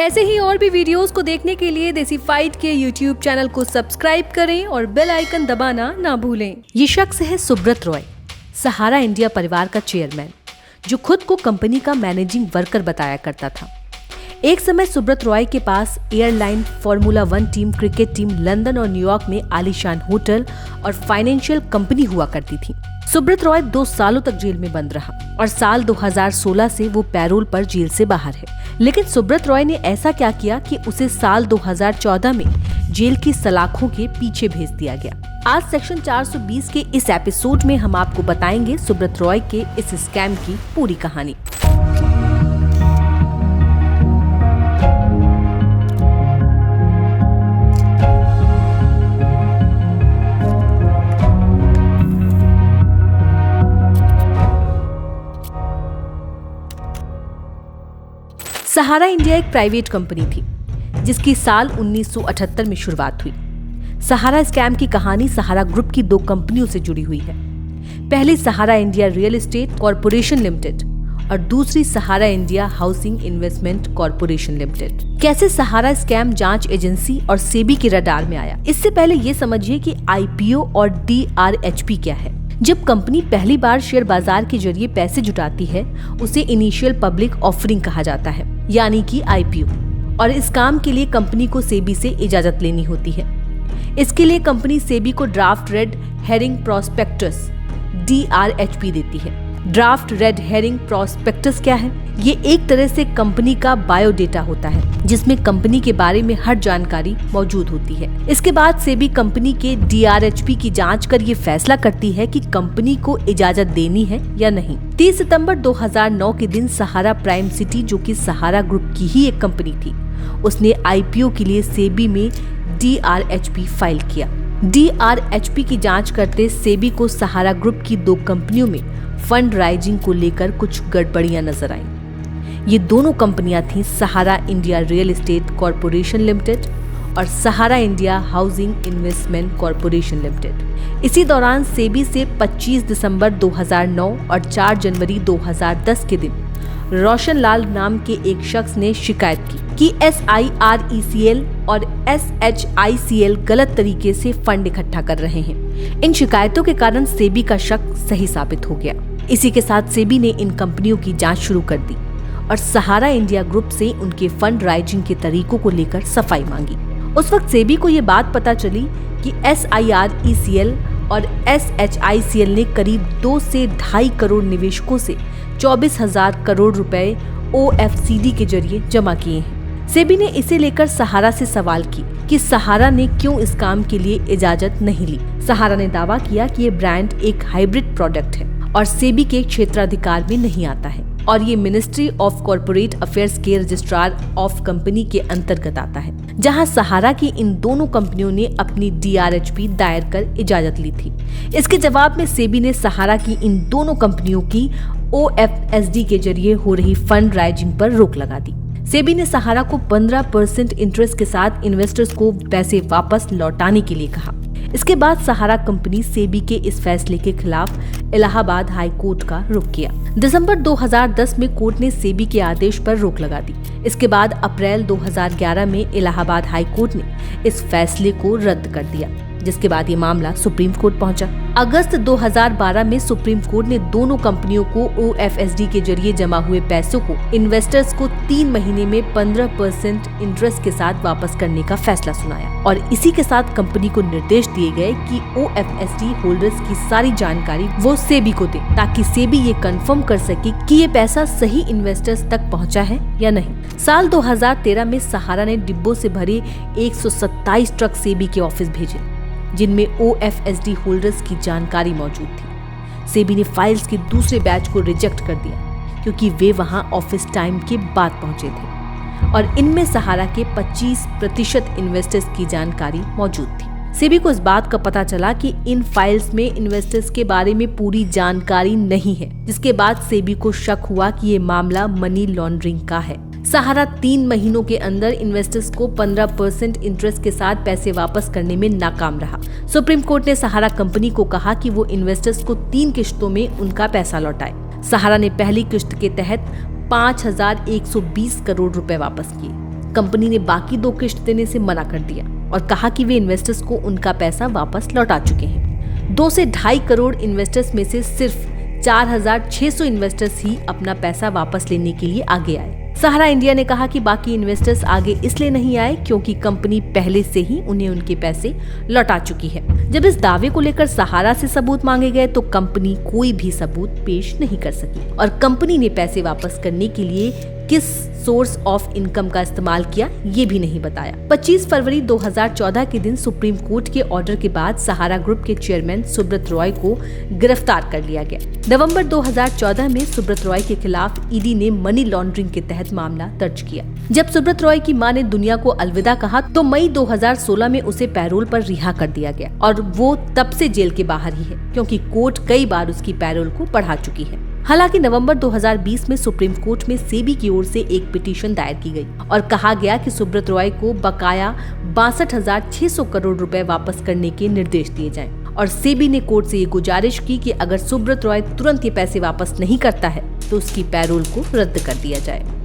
ऐसे ही और भी वीडियोस को देखने के लिए देसी फाइट के यूट्यूब चैनल को सब्सक्राइब करें और बेल आइकन दबाना ना भूलें। ये शख्स है सुब्रत रॉय, सहारा इंडिया परिवार का चेयरमैन, जो खुद को कंपनी का मैनेजिंग वर्कर बताया करता था। एक समय सुब्रत रॉय के पास airline, formula 1 team, cricket team, London और न्यूयॉर्क में आलीशान होटल और फाइनेंशियल कंपनी हुआ करती थी। सुब्रत रॉय 2 सालों तक जेल में बंद रहा और साल 2016 से वो पैरोल पर जेल से बाहर है। लेकिन सुब्रत रॉय ने ऐसा क्या किया कि उसे साल 2014 में जेल की सलाखों के पीछे भेज दिया गया। आज सेक्शन 420 के इस एपिसोड में हम आपको बताएंगे सुब्रत रॉय के इस स्कैम की पूरी कहानी। सहारा इंडिया एक प्राइवेट कंपनी थी जिसकी साल 1978 में शुरुआत हुई। सहारा स्कैम की कहानी सहारा ग्रुप की 2 कंपनियों से जुड़ी हुई है। पहली Sahara India real estate corporation limited और दूसरी Sahara India housing investment corporation limited. कैसे सहारा स्कैम जांच एजेंसी और सेबी के रडार में आया? इससे पहले ये समझिए कि आईपीओ और DRHP क्या है। जब कंपनी पहली बार शेयर बाजार के जरिए पैसे जुटाती है, उसे इनिशियल पब्लिक ऑफरिंग कहा जाता है, यानी कि आईपीओ। और इस काम के लिए कंपनी को सेबी से इजाजत लेनी होती है। इसके लिए कंपनी सेबी को draft red herring prospectus DRHP देती है। ड्राफ्ट रेड हेरिंग प्रोस्पेक्टस क्या है? ये एक तरह से कंपनी का बायोडेटा होता है जिसमें कंपनी के बारे में हर जानकारी मौजूद होती है। इसके बाद सेबी कंपनी के DRHP की जांच कर ये फैसला करती है कि कंपनी को इजाजत देनी है या नहीं। 30 सितंबर 2009 के दिन सहारा प्राइम सिटी, जो कि सहारा ग्रुप की ही एक कंपनी थी, उसने आईपीओ के लिए सेबी में DRHP फाइल किया। DRHP की जांच करते सेबी को सहारा ग्रुप की 2 कंपनियों में फंड राइजिंग को लेकर कुछ गड़बड़ियां नजर आईं। ये दोनों कंपनियां थीं Sahara India real estate corporation limited और Sahara India housing investment corporation limited. इसी दौरान सेबी से 25 दिसंबर 2009 और 4 जनवरी 2010 के दिन रोशन लाल नाम के एक शख्स ने शिकायत की कि SIRECL और SHICL गलत तरीके से फंड इकट्ठा कर रहे हैं। इन शिकायतों के कारण सेबी का शक सही साबित हो गया। इसी के साथ सेबी ने इन कंपनियों की जांच शुरू कर दी और सहारा इंडिया ग्रुप से उनके फंड राइजिंग के तरीकों को लेकर सफाई मांगी। उस वक्त सेबी को ये बात पता चली कि SIRECL और SHICL ने करीब 2 से 2.5 करोड़ निवेशकों से 24,000 करोड़ रुपए OFCD के जरिए जमा किए हैं। सेबी ने इसे लेकर सहारा से सवाल की कि सहारा ने क्यों इस काम के लिए इजाजत नहीं ली। सहारा ने दावा किया कि ये ब्रांड एक हाइब्रिड प्रोडक्ट है और सेबी के क्षेत्राधिकार में नहीं आता है और ये मिनिस्ट्री ऑफ कॉर्पोरेट अफेयर्स के रजिस्ट्रार ऑफ कंपनी के अंतर्गत आता है, जहां सहारा की इन दोनों कंपनियों ने अपनी DRHP दायर कर इजाजत ली थी। इसके जवाब में सेबी ने सहारा की इन दोनों कंपनियों की OFSD के जरिए हो रही फंड राइजिंग पर रोक लगा दी। सेबी ने सहारा को 15% इंटरेस्ट के साथ इन्वेस्टर्स को पैसे वापस लौटाने के लिए कहा। इसके बाद सहारा कंपनी सेबी के इस फैसले के खिलाफ इलाहाबाद हाई कोर्ट का रुख किया। दिसंबर 2010 में कोर्ट ने सेबी के आदेश पर रोक लगा दी। इसके बाद अप्रैल 2011 में इलाहाबाद हाई कोर्ट ने इस फैसले को रद्द कर दिया, जिसके बाद ये मामला सुप्रीम कोर्ट पहुंचा। अगस्त 2012 में सुप्रीम कोर्ट ने दोनों कंपनियों को OFSD के जरिए जमा हुए पैसों को इन्वेस्टर्स को 3 महीने में 15% इंटरेस्ट के साथ वापस करने का फैसला सुनाया और इसी के साथ कंपनी को निर्देश दिए गए कि OFSD होल्डर्स की सारी जानकारी वो सेबी को दे, ताकि सेबी ये कंफर्म कर सके कि ये पैसा सही इन्वेस्टर्स तक पहुंचा है या नहीं। साल 2013 में सहारा ने डिब्बों से भरे 127 ट्रक सेबी के ऑफिस भेजे, जिनमें OFSD होल्डर्स की जानकारी मौजूद थी। सेबी ने फाइल्स के दूसरे बैच को रिजेक्ट कर दिया क्योंकि वे वहां ऑफिस टाइम के बाद पहुंचे थे और इनमें सहारा के 25% इन्वेस्टर्स की जानकारी मौजूद थी। सेबी को इस बात का पता चला कि इन फाइल्स में इन्वेस्टर्स के बारे में पूरी जानकारी नहीं है, जिसके बाद सेबी को शक हुआ कि ये मामला मनी लॉन्ड्रिंग का है। सहारा 3 महीनों के अंदर इन्वेस्टर्स को 15% इंटरेस्ट के साथ पैसे वापस करने में नाकाम रहा। सुप्रीम कोर्ट ने सहारा कंपनी को कहा कि वो इन्वेस्टर्स को 3 किश्तों में उनका पैसा लौटाए। सहारा ने पहली किश्त के तहत 5,120 करोड़ रुपए वापस किए, कंपनी ने बाकी 2 किश्त देने से मना कर दिया और कहा कि वे इन्वेस्टर्स को उनका पैसा वापस लौटा चुके हैं। 2 से 2.5 करोड़ इन्वेस्टर्स में से सिर्फ 4,600 इन्वेस्टर्स ही अपना पैसा वापस लेने के लिए आगे आए। सहारा इंडिया ने कहा कि बाकी इन्वेस्टर्स आगे इसलिए नहीं आए क्योंकि कंपनी पहले से ही उन्हें उनके पैसे लौटा चुकी है। जब इस दावे को लेकर सहारा से सबूत मांगे गए तो कंपनी कोई भी सबूत पेश नहीं कर सकी और कंपनी ने पैसे वापस करने के लिए किस सोर्स ऑफ इनकम का इस्तेमाल किया ये भी नहीं बताया। 25 फरवरी 2014 के दिन सुप्रीम कोर्ट के ऑर्डर के बाद सहारा ग्रुप के चेयरमैन सुब्रत रॉय को गिरफ्तार कर लिया गया। नवंबर 2014 में सुब्रत रॉय के खिलाफ ईडी ने मनी लॉन्ड्रिंग के तहत मामला दर्ज किया। जब सुब्रत रॉय की मां ने दुनिया को अलविदा कहा तो मई 2016 में उसे पैरोल पर रिहा कर दिया गया और वो तब से जेल के बाहर ही है क्योंकि कोर्ट कई बार उसकी पैरोल को बढ़ा चुकी है। हालांकि नवंबर 2020 में सुप्रीम कोर्ट में सेबी की ओर से एक पिटीशन दायर की गई और कहा गया कि सुब्रत रॉय को बकाया 62,600 करोड़ रुपए वापस करने के निर्देश दिए जाएं और सेबी ने कोर्ट से ये गुजारिश की कि अगर सुब्रत रॉय तुरंत ये पैसे वापस नहीं करता है तो उसकी पैरोल को रद्द कर दिया जाए।